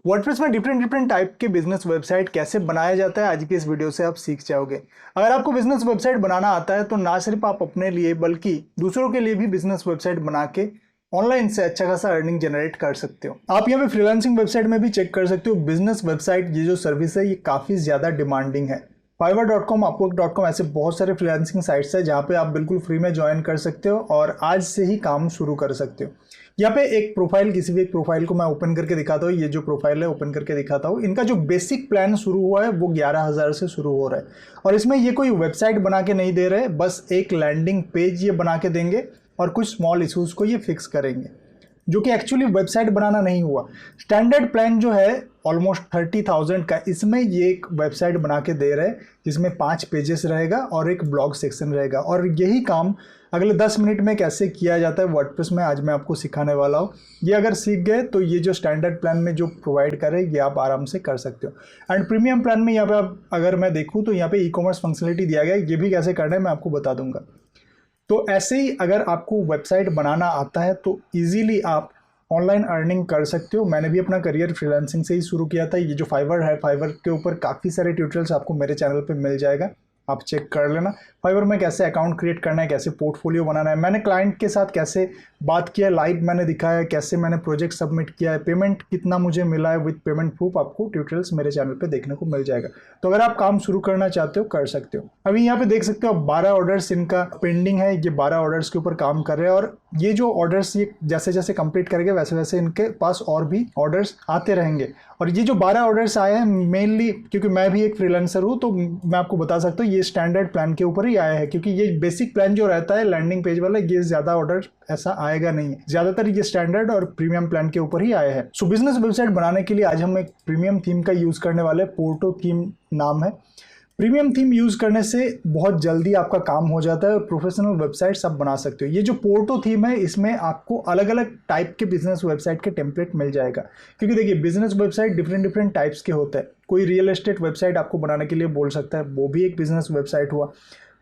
WordPress में different different type के business website कैसे बनाया जाता है आज की इस वीडियो से आप सीख जाओगे। अगर आपको बिजनेस वेबसाइट बनाना आता है तो ना सिर्फ आप अपने लिए बल्कि दूसरों के लिए भी बिजनेस वेबसाइट बना के ऑनलाइन से अच्छा खासा अर्निंग जनरेट कर सकते हो। आप यहाँ पे फ्रीलांसिंग वेबसाइट में भी चेक कर सकते हो। बिजनेस वेबसाइट ये जो सर्विस है ये काफ़ी ज़्यादा डिमांडिंग है। fiverr.com, upwork.com ऐसे बहुत सारे फ्रीलांसिंग साइट्स है जहाँ पे आप बिल्कुल फ्री में ज्वाइन कर सकते हो और आज से ही काम शुरू कर सकते हो। यहाँ पे एक प्रोफाइल, किसी भी एक प्रोफाइल को मैं ओपन करके दिखाता हूँ। ये जो प्रोफाइल है ओपन करके दिखाता हूँ। इनका जो बेसिक प्लान शुरू हुआ है वो 11,000 से शुरू हो रहा है और इसमें ये कोई वेबसाइट बना के नहीं दे रहे, बस एक लैंडिंग पेज ये बना के देंगे और कुछ स्मॉल इशूज़ को ये फिक्स करेंगे, जो कि एक्चुअली वेबसाइट बनाना नहीं हुआ। स्टैंडर्ड प्लान जो है ऑलमोस्ट 30,000 का, इसमें ये एक वेबसाइट बना के दे रहे हैं जिसमें 5 पेजेस रहेगा और एक ब्लॉग सेक्शन रहेगा। और यही काम अगले 10 मिनट में कैसे किया जाता है वर्डप्रेस में आज मैं आपको सिखाने वाला हूँ। ये अगर सीख गए तो ये जो स्टैंडर्ड प्लान में जो प्रोवाइड करे ये आप आराम से कर सकते हो। एंड प्रीमियम प्लान में यहाँ पे आप अगर मैं देखूँ तो यहाँ पे ई कॉमर्स फंक्शनलिटी दिया गया है। ये भी कैसे करना है मैं आपको बता दूंगा। तो ऐसे ही अगर आपको वेबसाइट बनाना आता है तो ईजिली आप ऑनलाइन अर्निंग कर सकते हो। मैंने भी अपना करियर फ्रीलांसिंग से ही शुरू किया था। ये जो फाइवर है, फाइवर के ऊपर काफ़ी सारे ट्यूटोरियल्स आपको मेरे चैनल पे मिल जाएगा, आप चेक कर लेना। फाइवर में कैसे अकाउंट क्रिएट करना है, कैसे पोर्टफोलियो बनाना है, मैंने क्लाइंट के साथ कैसे बात किया, लाइव मैंने दिखाया, कैसे मैंने प्रोजेक्ट सबमिट किया है, पेमेंट कितना मुझे मिला है विद पेमेंट प्रूफ, आपको ट्यूटोरियल्स मेरे चैनल पे देखने को मिल जाएगा। तो अगर आप काम शुरू करना चाहते हो कर सकते हो। अभी यहाँ पे देख सकते हो आप 12 ऑर्डर्स इनका पेंडिंग है। ये 12 ऑर्डर्स के ऊपर काम कर रहे हैं और ये जो ऑर्डर्स ये जैसे जैसे कंप्लीट करेंगे वैसे वैसे इनके पास और भी ऑर्डर्स आते रहेंगे। और ये जो 12 ऑर्डर्स आए हैं मेनली क्योंकि मैं भी एक फ्रीलांसर हूँ तो मैं आपको बता सकता हूँ ये स्टैंडर्ड प्लान के ऊपर ही आया है, क्योंकि ये बेसिक प्लान जो रहता है लैंडिंग पेज वाला ये ज़्यादा ऑर्डर ऐसा आएगा नहीं है। ज़्यादातर ये स्टैंडर्ड और प्रीमियम प्लान के ऊपर ही आया है। सो बिजनेस वेबसाइट बनाने के लिए आज हम एक प्रीमियम थीम का यूज़ करने वाले, पोर्टो थीम नाम है। प्रीमियम थीम यूज़ करने से बहुत जल्दी आपका काम हो जाता है और प्रोफेशनल वेबसाइट्स आप बना सकते हो। ये जो पोर्टो थीम है इसमें आपको अलग अलग टाइप के बिजनेस वेबसाइट के टेम्पलेट मिल जाएगा, क्योंकि देखिए business website different different types के होते हैं। कोई रियल एस्टेट वेबसाइट आपको बनाने के लिए बोल सकता है, वो भी एक बिजनेस वेबसाइट हुआ।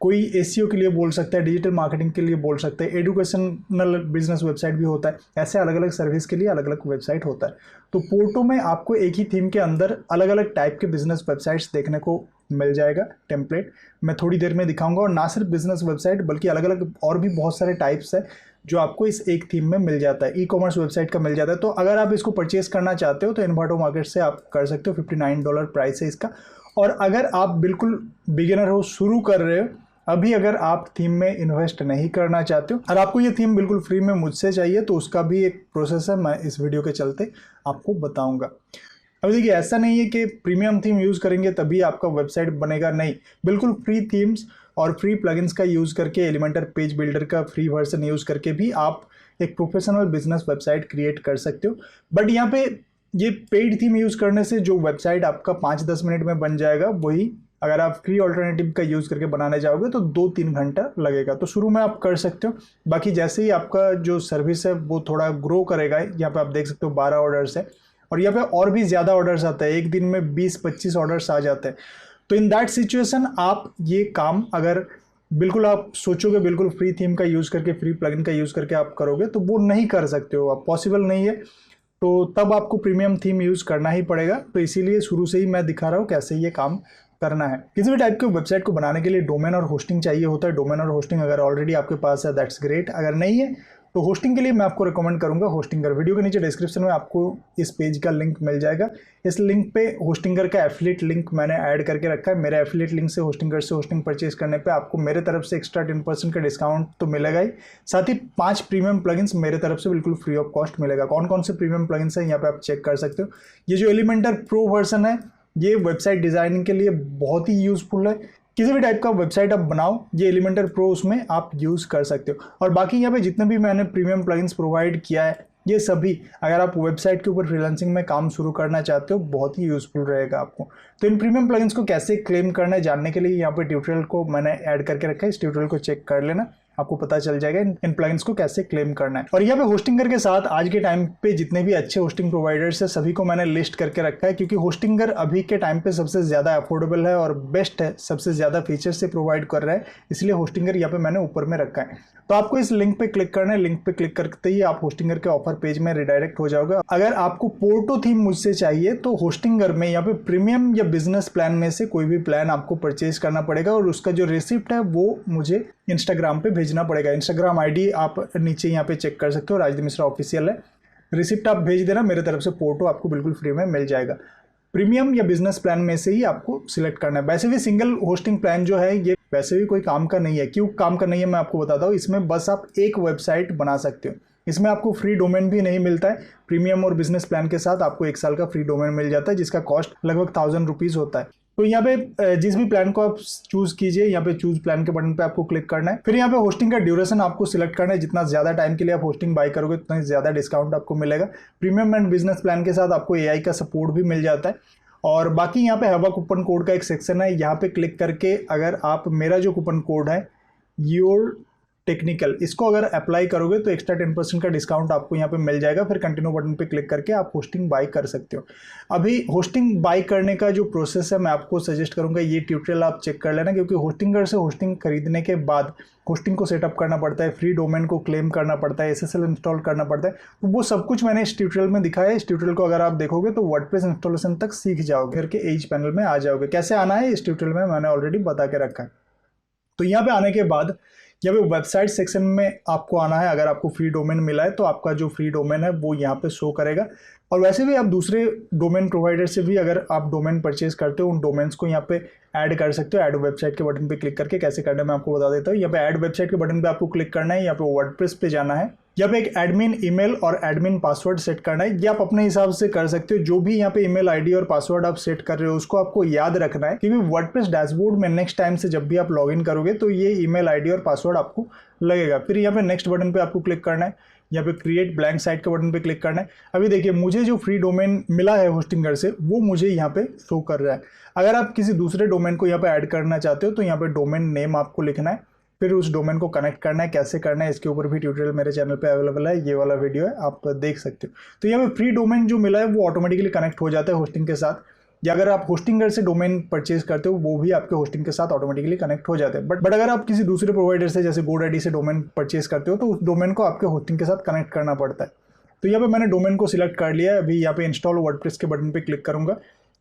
कोई एसईओ के लिए बोल सकता है, डिजिटल मार्केटिंग के लिए बोल सकते हैं, एजुकेशनल बिजनेस वेबसाइट भी होता है। ऐसे अलग अलग सर्विस के लिए अलग अलग वेबसाइट होता है। तो पोर्टो में आपको एक ही थीम के अंदर अलग अलग टाइप के बिजनेस वेबसाइट्स देखने को मिल जाएगा टेम्पलेट। मैं थोड़ी देर में दिखाऊंगा और ना सिर्फ बिजनेस वेबसाइट बल्कि अलग अलग और भी बहुत सारे टाइप्स है जो आपको इस एक थीम में मिल जाता है। ई कॉमर्स वेबसाइट का मिल जाता है। तो अगर आप इसको परचेज करना चाहते हो तो इन्वर्टो मार्केट से आप कर सकते हो। $59 प्राइस है इसका। और अगर आप बिल्कुल बिगिनर हो, शुरू कर रहे हो, अभी अगर आप थीम में इन्वेस्ट नहीं करना चाहते हो और आपको ये थीम बिल्कुल फ्री में मुझसे चाहिए तो उसका भी एक प्रोसेस है, मैं इस वीडियो के चलते आपको बताऊंगा। अभी देखिए ऐसा नहीं है कि प्रीमियम थीम यूज़ करेंगे तभी आपका वेबसाइट बनेगा, नहीं। बिल्कुल फ्री थीम्स और फ्री प्लगइन्स का यूज़ करके, एलिमेंटर पेज बिल्डर का फ्री वर्जन यूज़ करके भी आप एक प्रोफेशनल बिजनेस वेबसाइट क्रिएट कर सकते हो। बट यहाँ पे ये पेड थीम यूज़ करने से जो वेबसाइट आपका 5-10 मिनट में बन जाएगा वही अगर आप फ्री ऑल्टरनेटिव का यूज़ करके बनाने जाओगे तो 2-3 घंटा लगेगा। तो शुरू में आप कर सकते हो, बाकी जैसे ही आपका जो सर्विस है वो थोड़ा ग्रो करेगा। यहाँ पे आप देख सकते हो 12 ऑर्डर्स है और यहाँ पे और भी ज़्यादा ऑर्डर्स आते हैं, एक दिन में 20-25 ऑर्डर्स आ जाते हैं। तो इन दैट सिचुएशन आप ये काम अगर बिल्कुल आप सोचोगे बिल्कुल फ्री थीम का यूज़ करके, फ्री प्लगइन का यूज़ करके आप करोगे तो वो नहीं कर सकते हो, आप पॉसिबल नहीं है। तो तब आपको प्रीमियम थीम यूज़ करना ही पड़ेगा। तो इसीलिए शुरू से ही मैं दिखा रहा हूँ कैसे ये काम करना है। किसी भी टाइप के वेबसाइट को बनाने के लिए डोमेन और होस्टिंग चाहिए होता है। डोमेन और होस्टिंग अगर ऑलरेडी आपके पास है दैट्स ग्रेट, अगर नहीं है तो होस्टिंग के लिए मैं आपको रिकमेंड करूंगा होस्टिंगर। वीडियो के नीचे डिस्क्रिप्शन में आपको इस पेज का लिंक मिल जाएगा। इस लिंक पे होस्टिंगर का एफिलिएट लिंक मैंने ऐड करके रखा है। मेरे एफिलिएट लिंक से होस्टिंगर से होस्टिंग परचेज करने पे आपको मेरे तरफ से एक्स्ट्रा 10% का डिस्काउंट तो मिलेगा ही, साथ ही 5 प्रीमियम प्लगइन्स मेरे तरफ से बिल्कुल फ्री ऑफ कॉस्ट मिलेगा। कौन कौन से प्रीमियम प्लगइन्स हैं यहाँ पे आप चेक कर सकते हो। ये जो एलिमेंटर प्रो वर्जन है ये वेबसाइट डिज़ाइनिंग के लिए बहुत ही यूज़फुल है। किसी भी टाइप का वेबसाइट आप बनाओ ये एलिमेंटर प्रो उसमें आप यूज़ कर सकते हो। और बाकी यहाँ पे जितने भी मैंने प्रीमियम प्लगइन्स प्रोवाइड किया है ये सभी अगर आप वेबसाइट के ऊपर फ्रीलांसिंग में काम शुरू करना चाहते हो बहुत ही यूज़फुल रहेगा आपको। तो इन प्रीमियम प्लगइन्स को कैसे क्लेम करना है जानने के लिए यहाँ पे ट्यूटोरियल को मैंने ऐड करके रखा है, इस ट्यूटोरियल को चेक कर लेना। आपको पता चल जाएगा इन प्लगइन्स को कैसे क्लेम करना है। और यहाँ पे होस्टिंगर के साथ आज के टाइम पे जितने भी अच्छे होस्टिंग प्रोवाइडर्स है सभी को मैंने लिस्ट करके रखा है, क्योंकि होस्टिंगर अभी के टाइम पे सबसे ज़्यादा अफोर्डेबल है और बेस्ट है, सबसे ज़्यादा फीचर्स से प्रोवाइड कर रहा है, इसलिए होस्टिंगर यहाँ पे मैंने ऊपर में रखा है। तो आपको इस लिंक पे क्लिक करना है, लिंक पे क्लिक करते ही आप होस्टिंगर के ऑफर पेज में रिडायरेक्ट हो जाओगे। अगर आपको पोर्टो थीम मुझसे चाहिए तो होस्टिंगर में यहाँ पे प्रीमियम या बिजनेस प्लान में से कोई भी प्लान आपको परचेज करना पड़ेगा और उसका जो रिसिप्ट है वो मुझे इंस्टाग्राम पे भेजना पड़ेगा। इंस्टाग्राम आईडी आप नीचे यहाँ पे चेक कर सकते हो, राजदीप मिश्रा ऑफिशियल है। रिसिप्ट आप भेज देना, मेरे तरफ से पोर्टो आपको बिल्कुल फ्री में मिल जाएगा। प्रीमियम या बिजनेस प्लान में से ही आपको सिलेक्ट करना है। वैसे भी सिंगल होस्टिंग प्लान जो है ये वैसे भी कोई काम का नहीं है। क्यों काम का नहीं है मैं आपको बताता हूँ। इसमें बस आप एक वेबसाइट बना सकते हो, इसमें आपको फ्री डोमेन भी नहीं मिलता है। प्रीमियम और बिजनेस प्लान के साथ आपको 1 साल का फ्री डोमेन मिल जाता है, जिसका कॉस्ट लगभग 1000 रुपीज़ होता है। तो यहाँ पे जिस भी प्लान को आप चूज कीजिए, यहाँ पे चूज प्लान के बटन पे आपको क्लिक करना है। फिर यहाँ पे होस्टिंग का ड्यूरेशन आपको सिलेक्ट करना है। जितना ज्यादा टाइम के लिए आप होस्टिंग बाय करोगे उतना ज्यादा डिस्काउंट आपको मिलेगा। प्रीमियम एंड बिजनेस प्लान के साथ आपको AI का सपोर्ट भी मिल जाता है। और बाकी यहाँ पे हवा कूपन कोड का एक सेक्शन है, यहाँ पे क्लिक करके अगर आप मेरा जो कूपन कोड है योर टेक्निकल, इसको अगर अप्लाई करोगे तो एक्स्ट्रा 10% का डिस्काउंट आपको यहाँ पे मिल जाएगा। फिर कंटिन्यू बटन पे क्लिक करके आप होस्टिंग बाय कर सकते हो। अभी होस्टिंग बाय करने का जो प्रोसेस है मैं आपको सजेस्ट करूंगा ये ट्यूटोरियल आप चेक कर लेना, क्योंकि होस्टिंगर से होस्टिंग खरीदने के बाद होस्टिंग को सेटअप करना पड़ता है, फ्री डोमेन को क्लेम करना पड़ता है, SSL इंस्टॉल करना पड़ता है। तो वो सब कुछ मैंने इस ट्यूटोरियल में दिखाया है। इस ट्यूटोरियल को अगर आप देखोगे तो वर्डप्रेस इंस्टॉलेशन तक सीख जाओगे, करके एज पैनल में आ जाओगे। कैसे आना है इस ट्यूटोरियल में मैंने ऑलरेडी बता के रखा है। तो यहाँ पे आने के बाद यहाँ पे वेबसाइट सेक्शन में आपको आना है। अगर आपको फ्री डोमेन मिला है तो आपका जो फ्री डोमेन है वो यहाँ पे शो करेगा। और वैसे भी आप दूसरे डोमेन प्रोवाइडर से भी अगर आप डोमेन परचेज करते हो उन डोमेन्स को यहाँ पे ऐड कर सकते हो। ऐड वेबसाइट के बटन पे क्लिक करके कैसे करना है मैं आपको बता देता हूँ। यहाँ पे ऐड वेबसाइट के बटन पे आपको क्लिक करना है, यहाँ पे वर्डप्रेस पे जाना है, यहाँ पे एक एडमिन ईमेल और एडमिन पासवर्ड सेट करना है। ये आप अपने हिसाब से कर सकते हो। जो भी यहाँ पे ईमेल आईडी और पासवर्ड आप सेट कर रहे हो उसको आपको याद रखना है, क्योंकि वर्डप्रेस डैशबोर्ड में नेक्स्ट टाइम से जब भी आप लॉगिन करोगे तो ये ईमेल आईडी और पासवर्ड आपको लगेगा। फिर यहाँ पे नेक्स्ट बटन पे आपको क्लिक करना है, यहाँ पे क्रिएट ब्लैंक साइट के बटन पे क्लिक करना है। अभी देखिए मुझे जो फ्री डोमेन मिला है होस्टिंगर से वो मुझे यहाँ पे शो कर रहा है। अगर आप किसी दूसरे डोमेन को यहाँ पे ऐड करना चाहते हो तो यहाँ पे डोमेन नेम आपको लिखना है, फिर उस डोमेन को कनेक्ट करना है। कैसे करना है इसके ऊपर भी ट्यूटोरियल मेरे चैनल पे अवेलेबल है, ये वाला वीडियो है, आप देख सकते हो। तो यहाँ पे फ्री डोमेन जो मिला है वो ऑटोमेटिकली कनेक्ट हो जाता है होस्टिंग के साथ, या अगर आप होस्टिंगर से डोमेन परचेज करते हो वो भी आपके होस्टिंग के साथ ऑटोमेटिकली कनेक्ट हो जाते हैं। बट अगर आप किसी दूसरे प्रोवाइडर से जैसे GoDaddy से डोमेन परचेज करते हो तो उस डोमेन को आपके होस्टिंग के साथ कनेक्ट करना पड़ता है। तो यहाँ पे मैंने डोमेन को सिलेक्ट कर लिया है। अभी यहाँ पे इंस्टॉल वर्डप्रेस के बटन पे क्लिक करूंगा।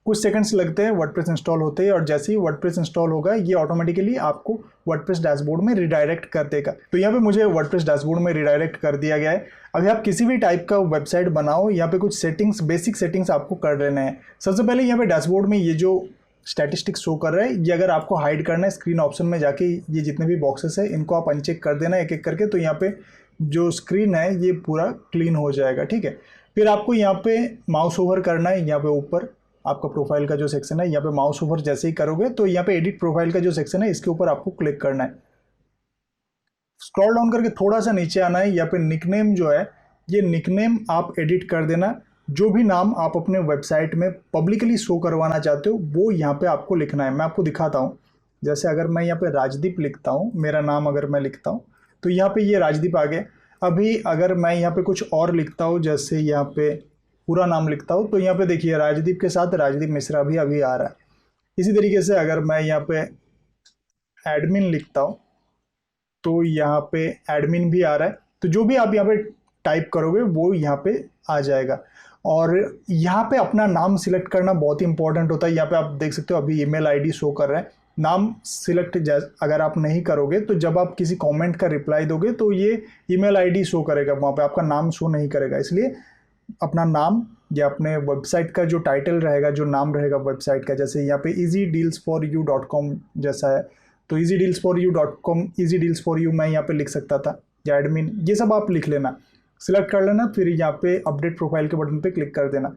कुछ सेकंड्स लगते हैं वर्डप्रेस इंस्टॉल होते हैं, और जैसे ही वर्डप्रेस इंस्टॉल होगा ये ऑटोमेटिकली आपको वर्डप्रेस डैशबोर्ड में रिडायरेक्ट कर देगा। तो यहाँ पे मुझे वर्डप्रेस डैशबोर्ड में रिडायरेक्ट कर दिया गया है। अभी आप किसी भी टाइप का वेबसाइट बनाओ, यहाँ पे कुछ सेटिंग्स, बेसिक सेटिंग्स आपको कर लेने हैं। सबसे पहले यहाँ पे डैशबोर्ड में ये जो स्टैटिस्टिक्स शो कर रहा है ये अगर आपको हाइड करना है स्क्रीन ऑप्शन में जाके ये जितने भी बॉक्सेस है इनको आप अनचेक कर देना एक एक करके। तो यहाँ पे जो स्क्रीन है ये पूरा क्लीन हो जाएगा, ठीक है। फिर आपको यहाँ पे माउस ओवर करना है। यहाँ पे ऊपर आपका प्रोफाइल का जो सेक्शन है यहाँ पे माउस ओवर जैसे ही करोगे तो यहाँ पे एडिट प्रोफाइल का जो सेक्शन है इसके ऊपर आपको क्लिक करना है। स्क्रॉल डाउन करके थोड़ा सा नीचे आना है। यहाँ पे निकनेम जो है ये निकनेम आप एडिट कर देना। जो भी नाम आप अपने वेबसाइट में पब्लिकली शो करवाना चाहते हो वो यहाँ पे आपको लिखना है। मैं आपको दिखाता हूँ। जैसे अगर मैं यहाँ पे राजदीप लिखता हूँ, मेरा नाम अगर मैं लिखता हूँ तो यहाँ पे ये राजदीप आ गया। अभी अगर मैं यहाँ पे कुछ और लिखता हूँ, जैसे यहाँ पे पूरा नाम लिखता हूँ तो यहाँ पे देखिए राजदीप के साथ राजदीप मिश्रा भी अभी आ रहा है। इसी तरीके से अगर मैं यहाँ पे एडमिन लिखता हूँ तो यहाँ पे एडमिन भी आ रहा है। तो जो भी आप यहाँ पे टाइप करोगे वो यहाँ पे आ जाएगा। और यहाँ पे अपना नाम सिलेक्ट करना बहुत ही इंपॉर्टेंट होता है। यहाँ पे आप देख सकते हो अभी ईमेल आईडी शो कर रहा है। नाम सिलेक्ट अगर आप नहीं करोगे तो जब आप किसी कमेंट का रिप्लाई दोगे तो ये ईमेल आईडी शो करेगा, वहाँ पे आपका नाम शो नहीं करेगा। इसलिए अपना नाम या अपने वेबसाइट का जो टाइटल रहेगा, जो नाम रहेगा वेबसाइट का, जैसे यहाँ पे easydealsforyou.com जैसा है तो easydealsforyou.com, easydealsforyou मैं यहाँ पे लिख सकता था, या एडमिन, ये सब आप लिख लेना, सिलेक्ट कर लेना। फिर यहाँ पे अपडेट प्रोफाइल के बटन पे क्लिक कर देना।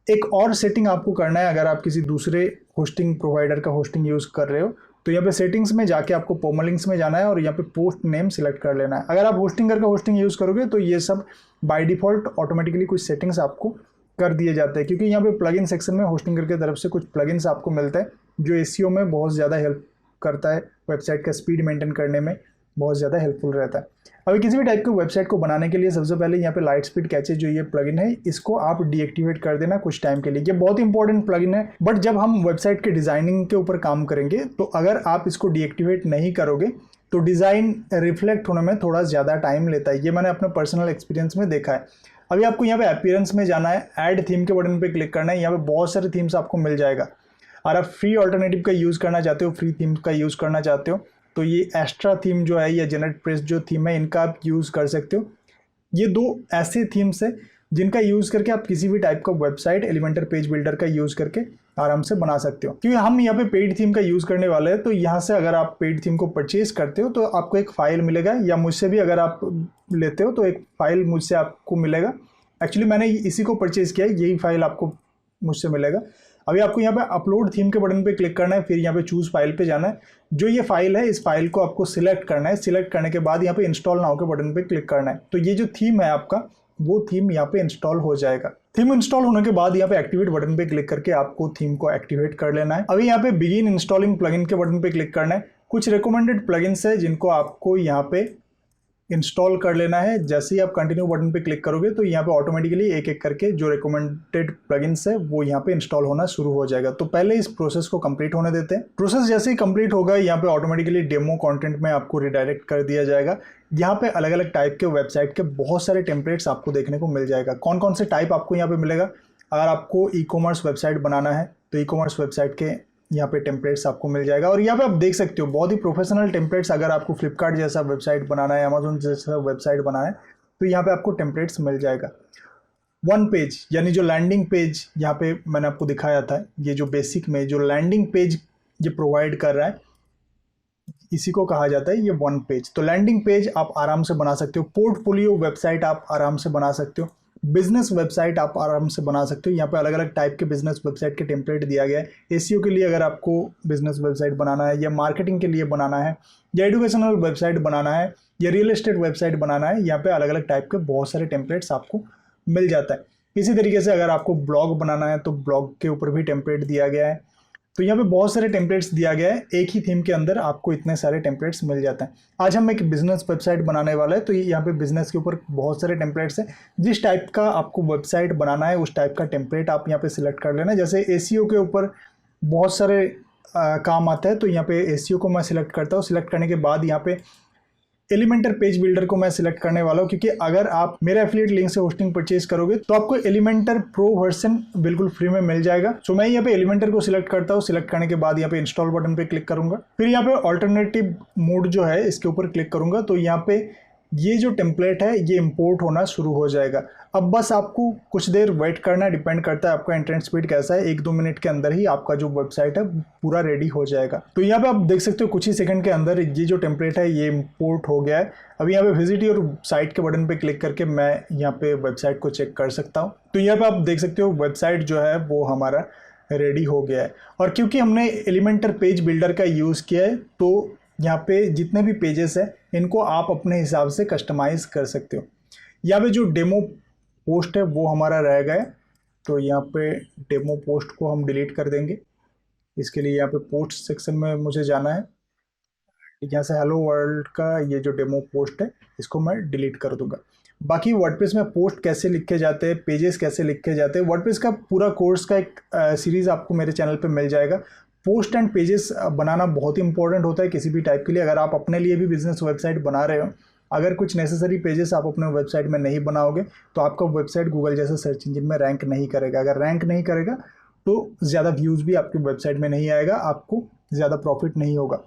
एक और सेटिंग आपको करना है, अगर आप किसी दूसरे होस्टिंग प्रोवाइडर का होस्टिंग यूज़ कर रहे हो तो यहाँ पे सेटिंग्स में जाके आपको परमालिंक्स में जाना है और यहाँ पे पोस्ट नेम सिलेक्ट कर लेना है। अगर आप होस्टिंगर का होस्टिंग यूज़ करोगे तो ये सब बाय डिफ़ॉल्ट ऑटोमेटिकली कुछ सेटिंग्स आपको कर दिए जाते हैं, क्योंकि यहाँ पे प्लगइन सेक्शन में होस्टिंगर की तरफ से कुछ प्लगइन्स आपको मिलता है जो एसईओ में बहुत ज़्यादा हेल्प करता है वेबसाइट का स्पीड मेंटेन करने में, बहुत ज़्यादा हेल्पफुल रहता है। अभी किसी भी टाइप की वेबसाइट को बनाने के लिए सबसे पहले यहाँ पे लाइट स्पीड कैचे जो ये प्लगइन है इसको आप डीएक्टिवेट कर देना कुछ टाइम के लिए। ये बहुत इंपॉर्टेंट प्लगइन है, बट जब हम वेबसाइट के डिज़ाइनिंग के ऊपर काम करेंगे तो अगर आप इसको डीएक्टिवेट नहीं करोगे तो डिज़ाइन रिफ्लेक्ट होने में थोड़ा ज़्यादा टाइम लेता है। ये मैंने अपने पर्सनल एक्सपीरियंस में देखा है। अभी आपको यहाँ पे अपीयरेंस में जाना है, ऐड थीम के बटन पे क्लिक करना है। यहाँ पे बहुत सारे थीम्स आपको मिल जाएगा। और आप फ्री ऑल्टरनेटिव का यूज़ करना चाहते हो, फ्री थीम का यूज़ करना चाहते हो तो ये एक्स्ट्रा थीम जो है या जेनरेट प्रेस जो थीम है इनका आप यूज़ कर सकते हो। ये दो ऐसे थीम्स है जिनका यूज़ करके आप किसी भी टाइप का वेबसाइट एलिमेंटर पेज बिल्डर का यूज़ करके आराम से बना सकते हो। क्योंकि हम यहाँ पे पेड थीम का यूज़ करने वाले हैं तो यहाँ से अगर आप पेड थीम को परचेज करते हो तो आपको एक फ़ाइल मिलेगा, या मुझसे भी अगर आप लेते हो तो एक फ़ाइल मुझसे आपको मिलेगा। एक्चुअली मैंने इसी को परचेज़ किया है, यही फाइल आपको मुझसे मिलेगा। अभी आपको यहाँ पे अपलोड थीम के बटन पे क्लिक करना है, फिर यहाँ पे चूज़ फाइल पे जाना है। जो ये फाइल है इस फाइल को आपको सिलेक्ट करना है। सिलेक्ट करने के बाद यहाँ पे इंस्टॉल नाउ के बटन पे क्लिक करना है। तो ये जो थीम है आपका वो थीम यहाँ पे इंस्टॉल हो जाएगा। थीम इंस्टॉल होने के बाद यहाँ पे एक्टिवेट बटन पे क्लिक करके आपको थीम को एक्टिवेट कर लेना है। अभी यहाँ पे बिगिन इंस्टॉलिंग प्लगइन के बटन पे क्लिक करना है। कुछ रिकमेंडेड प्लगइन्स है जिनको आपको यहाँ पे इंस्टॉल कर लेना है। जैसे ही आप कंटिन्यू बटन पे क्लिक करोगे तो यहाँ पे ऑटोमेटिकली एक एक करके जो रिकमेंडेड प्लगइन्स है वो यहाँ पे इंस्टॉल होना शुरू हो जाएगा। तो पहले इस प्रोसेस को कंप्लीट होने देते हैं। प्रोसेस जैसे ही कंप्लीट होगा यहाँ पे ऑटोमेटिकली डेमो कंटेंट में आपको रिडायरेक्ट कर दिया जाएगा। यहाँ पे अलग अलग टाइप के वेबसाइट के बहुत सारे टेम्पलेट्स आपको देखने को मिल जाएगा। कौन कौन से टाइप आपको यहाँ पे मिलेगा, अगर आपको ई कॉमर्स वेबसाइट बनाना है तो ई कॉमर्स वेबसाइट के यहाँ पे टेम्पलेट्स आपको मिल जाएगा। और यहाँ पे आप देख सकते हो बहुत ही प्रोफेशनल टेम्पलेट्स। अगर आपको फ्लिपकार्ट जैसा वेबसाइट बनाना है, अमेजोन जैसा वेबसाइट बनाना है तो यहाँ पे आपको टेम्पलेट्स मिल जाएगा। वन पेज यानी जो लैंडिंग पेज यहाँ पे मैंने आपको दिखाया था, ये जो बेसिक में जो लैंडिंग पेज ये प्रोवाइड कर रहा है इसी को कहा जाता है ये वन पेज। तो लैंडिंग पेज आप आराम से बना सकते हो। पोर्टफोलियो वेबसाइट आप आराम से बना सकते हो। बिजनेस वेबसाइट आप आराम से बना सकते हो। यहाँ पे अलग अलग टाइप के बिजनेस वेबसाइट के टेम्पलेट दिया गया है। एसईओ के लिए अगर आपको बिजनेस वेबसाइट बनाना है, या मार्केटिंग के लिए बनाना है, या एजुकेशनल वेबसाइट बनाना है, या रियल एस्टेट वेबसाइट बनाना है, यहाँ पे अलग अलग टाइप के बहुत सारे टेम्पलेट्स आपको मिल जाता है। इसी तरीके से अगर आपको ब्लॉग बनाना है तो ब्लॉग के ऊपर भी टेम्पलेट दिया गया है। तो यहाँ पे बहुत सारे टेम्पलेट्स दिया गया है। एक ही थीम के अंदर आपको इतने सारे टेम्पलेट्स मिल जाते हैं। आज हम एक बिजनेस वेबसाइट बनाने वाला है तो यहाँ पे बिजनेस के ऊपर बहुत सारे टेम्पलेट्स हैं। जिस टाइप का आपको वेबसाइट बनाना है उस टाइप का टेम्पलेट आप यहाँ पे सिलेक्ट कर लेना। जैसे एसईओ के ऊपर बहुत सारे काम आता है तो यहाँ पे एसईओ को मैं सिलेक्ट करता हूँ। सिलेक्ट करने के बाद यहाँ पे एलिमेंटर पेज बिल्डर को मैं सिलेक्ट करने वाला हूँ, क्योंकि अगर आप मेरे एफिलिएट लिंक से होस्टिंग परचेज करोगे तो आपको एलिमेंटर प्रो वर्जन बिल्कुल फ्री में मिल जाएगा। सो मैं यहाँ पे एलिमेंटर को सिलेक्ट करता हूँ। सिलेक्ट करने के बाद यहाँ पे इंस्टॉल बटन पे क्लिक करूंगा। फिर यहाँ पे ऑल्टरनेटिव मोड जो है इसके ऊपर क्लिक करूंगा तो यहाँ पे ये जो टेम्पलेट है ये इंपोर्ट होना शुरू हो जाएगा। अब बस आपको कुछ देर वेट करना, डिपेंड करता है आपका इंटरनेट स्पीड कैसा है। 1-2 मिनट के अंदर ही आपका जो वेबसाइट है पूरा रेडी हो जाएगा। तो यहाँ पे आप देख सकते हो कुछ ही सेकंड के अंदर ये जो टेम्पलेट है ये इंपोर्ट हो गया है। अभी यहाँ पे विजिट योर साइट के बटन पे क्लिक करके मैं यहाँ पे वेबसाइट को चेक कर सकता हूँ। तो यहाँ पे आप देख सकते हो वेबसाइट जो है वो हमारा रेडी हो गया है। और क्योंकि हमने एलिमेंटर पेज बिल्डर का यूज़ किया है तो यहाँ पे जितने भी पेजेस हैं इनको आप अपने हिसाब से कस्टमाइज़ कर सकते हो। यहाँ पे जो डेमो पोस्ट है वो हमारा रह गया है तो यहाँ पे डेमो पोस्ट को हम डिलीट कर देंगे। इसके लिए यहाँ पे पोस्ट सेक्शन में मुझे जाना है। यहाँ से हेलो वर्ल्ड का ये जो डेमो पोस्ट है इसको मैं डिलीट कर दूंगा। बाकी वर्डप्रेस में पोस्ट कैसे लिखे जाते हैं, पेजेस कैसे लिखे जाते हैं, वर्डप्रेस का पूरा कोर्स का एक सीरीज़ आपको मेरे चैनल पे मिल जाएगा। पोस्ट एंड पेजेस बनाना बहुत ही इंपॉर्टेंट होता है किसी भी टाइप के लिए। अगर आप अपने लिए भी बिजनेस वेबसाइट बना रहे हो, अगर कुछ नेसेसरी पेजेस आप अपने वेबसाइट में नहीं बनाओगे तो आपका वेबसाइट गूगल जैसे सर्च इंजन में रैंक नहीं करेगा। अगर रैंक नहीं करेगा तो ज़्यादा व्यूज़ भी आपकी वेबसाइट में नहीं आएगा, आपको ज़्यादा प्रॉफिट नहीं होगा।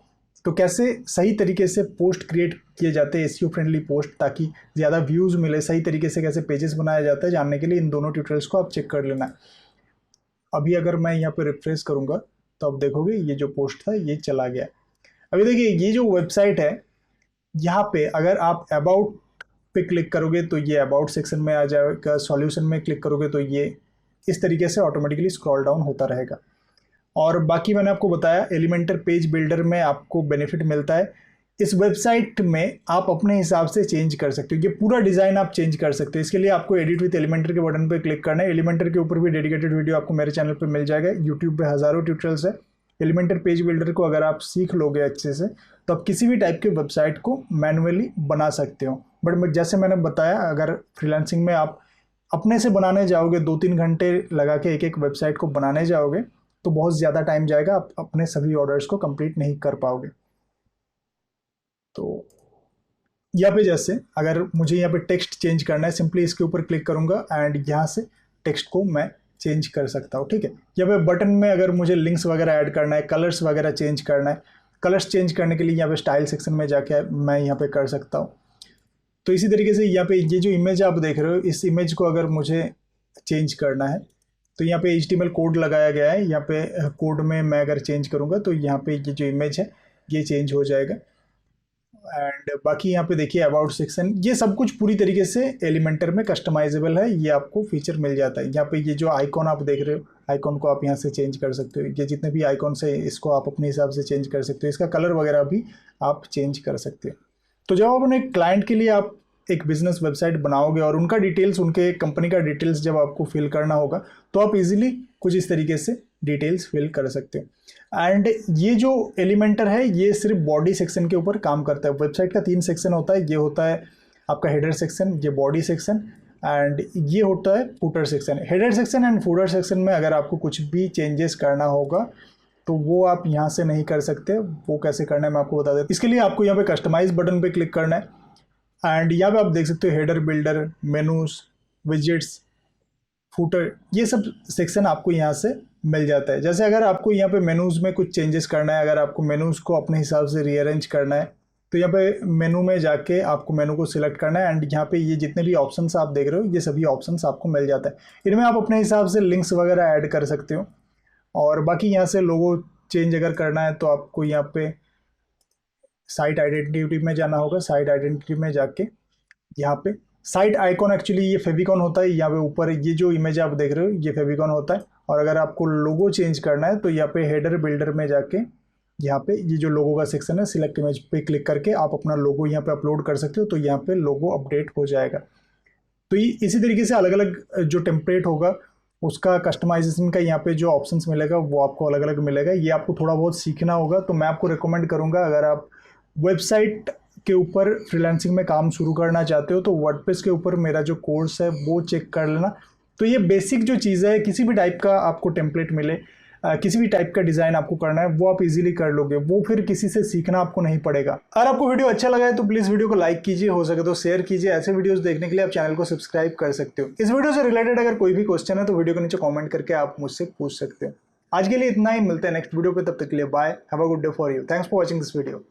तो कैसे सही तरीके से पोस्ट क्रिएट किए जाते हैं, एसईओ फ्रेंडली पोस्ट, ताकि ज़्यादा व्यूज़ मिले, सही तरीके से कैसे पेजेस बनाया जाता है, जानने के लिए इन दोनों ट्यूटोरियल्स को आप चेक कर लेना। अभी अगर मैं यहाँ पे रिफ्रेश करूँगा तो आप देखोगे ये जो पोस्ट था ये चला गया। अभी देखिए ये जो वेबसाइट है यहाँ पे अगर आप अबाउट पे क्लिक करोगे तो ये अबाउट सेक्शन में आ जाएगा। सॉल्यूशन में क्लिक करोगे तो ये इस तरीके से ऑटोमेटिकली स्क्रॉल डाउन होता रहेगा। और बाकी मैंने आपको बताया एलिमेंटर पेज बिल्डर में आपको बेनिफिट मिलता है। इस वेबसाइट में आप अपने हिसाब से चेंज कर सकते हो, ये पूरा डिज़ाइन आप चेंज कर सकते हो। इसके लिए आपको एडिट विद एलिमेंटर के बटन पे क्लिक करना है। एलिमेंटर के ऊपर भी डेडिकेटेड वीडियो आपको मेरे चैनल पे मिल जाएगा। यूट्यूब पे हज़ारों ट्यूटोरियल्स है, एलिमेंटर पेज बिल्डर को अगर आप सीख लोगे अच्छे से तो आप किसी भी टाइप के वेबसाइट को मैन्युअली बना सकते हो। बट जैसे मैंने बताया, अगर फ्रीलांसिंग में आप अपने से बनाने जाओगे, 2-3 घंटे लगा के एक वेबसाइट को बनाने जाओगे तो बहुत ज़्यादा टाइम जाएगा, आप अपने सभी ऑर्डर्स को कंप्लीट नहीं कर पाओगे। तो यहाँ पे जैसे अगर मुझे यहाँ पे टेक्स्ट चेंज करना है, सिंपली इसके ऊपर क्लिक करूँगा एंड यहाँ से टेक्स्ट को मैं चेंज कर सकता हूँ। ठीक है, यहाँ पे बटन में अगर मुझे लिंक्स वगैरह ऐड करना है, कलर्स वगैरह चेंज करना है, कलर्स चेंज करने के लिए यहाँ पे स्टाइल सेक्शन में जाके मैं यहाँ पे कर सकता हूँ। तो इसी तरीके से यहाँ पे ये जो इमेज आप देख रहे हो, इस इमेज को अगर मुझे चेंज करना है तो यहाँ पे HTML कोड लगाया गया है। यहाँ पे कोड में मैं अगर चेंज करूँगा तो यहाँ पे ये जो इमेज है ये चेंज हो जाएगा। एंड बाकी यहाँ पे देखिए अबाउट सेक्शन, ये सब कुछ पूरी तरीके से एलिमेंटर में कस्टमाइजेबल है, ये आपको फीचर मिल जाता है। यहाँ पे ये जो आइकॉन आप देख रहे हो, आइकॉन को आप यहाँ से चेंज कर सकते हो। ये जितने भी आइकॉन्स है इसको आप अपने हिसाब से चेंज कर सकते हो, इसका कलर वगैरह भी आप चेंज कर सकते हो। तो जब आप अपने क्लाइंट के लिए आप एक बिजनेस वेबसाइट बनाओगे और उनका डिटेल्स, उनके कंपनी का डिटेल्स जब आपको फिल करना होगा तो आप इजीली कुछ इस तरीके से डिटेल्स फिल कर सकते हो। एंड ये जो एलिमेंटर है ये सिर्फ बॉडी सेक्शन के ऊपर काम करता है। वेबसाइट का 3 सेक्शन होता है, ये होता है आपका हेडर सेक्शन, ये बॉडी सेक्शन एंड ये होता है footer section. Header section and footer section में अगर आपको कुछ भी चेंजेस करना होगा तो वो आप यहाँ से नहीं कर सकते। वो कैसे करना है मैं आपको बता देता हूँ। इसके लिए आपको यहाँ पे कस्टमाइज बटन पे क्लिक करना है एंड यहाँ पे आप देख सकते हो header builder, menus, widgets, footer, ये सब सेक्शन आपको यहाँ से मिल जाता है। जैसे अगर आपको यहाँ पे मेनूज में कुछ चेंजेस करना है, अगर आपको मेनूज को अपने हिसाब से रीअरेंज करना है तो यहाँ पे मेनू में जाके आपको मेनू को सिलेक्ट करना है एंड यहाँ पे ये जितने भी ऑप्शंस आप देख रहे हो ये सभी ऑप्शंस आपको मिल जाता है। इनमें आप अपने हिसाब से लिंक्स वगैरह ऐड कर सकते हो। और बाकी यहाँ से लोगो चेंज अगर करना है तो आपको यहाँ पे साइट आइडेंटिटी में जाना होगा। साइट आइडेंटिटी में जाके यहाँ पे साइट आइकॉन, एक्चुअली ये फेविकॉन होता है। यहाँ पे ऊपर ये जो इमेज आप देख रहे हो ये फेविकॉन होता है। और अगर आपको लोगो चेंज करना है तो यहाँ पे हेडर बिल्डर में जाके यहाँ पे ये जो लोगो का सेक्शन है, सिलेक्ट इमेज पे क्लिक करके आप अपना लोगो यहाँ पे अपलोड कर सकते हो। तो यहाँ पे लोगो अपडेट हो जाएगा। तो ये इसी तरीके से अलग अलग जो टेम्पलेट होगा उसका कस्टमाइजेशन का यहाँ पे जो ऑप्शंस मिलेगा वो आपको अलग अलग मिलेगा। ये आपको थोड़ा बहुत सीखना होगा। तो मैं आपको रिकमेंड करूँगा, अगर आप वेबसाइट के ऊपर फ्रीलांसिंग में काम शुरू करना चाहते हो तो वर्डप्रेस के ऊपर मेरा जो कोर्स है वो चेक कर लेना। तो ये बेसिक जो चीज़ है, किसी भी टाइप का आपको टेम्पलेट मिले, किसी भी टाइप का डिज़ाइन आपको करना है वो आप इजीली कर लोगे। वो फिर किसी से सीखना आपको नहीं पड़ेगा। अगर आपको वीडियो अच्छा लगा है तो प्लीज़ वीडियो को लाइक कीजिए, हो सके तो शेयर कीजिए। ऐसे वीडियोस देखने के लिए आप चैनल को सब्सक्राइब कर सकते हो। इस वीडियो से रिलेटेड अगर कोई भी क्वेश्चन है तो वीडियो के नीचे कॉमेंट करके आप मुझसे पूछ सकते हो। आज के लिए इतना ही, मिलते हैं नेक्स्ट वीडियो पे, तब तक के लिए bye, have a good day for you, thanks for watching this video.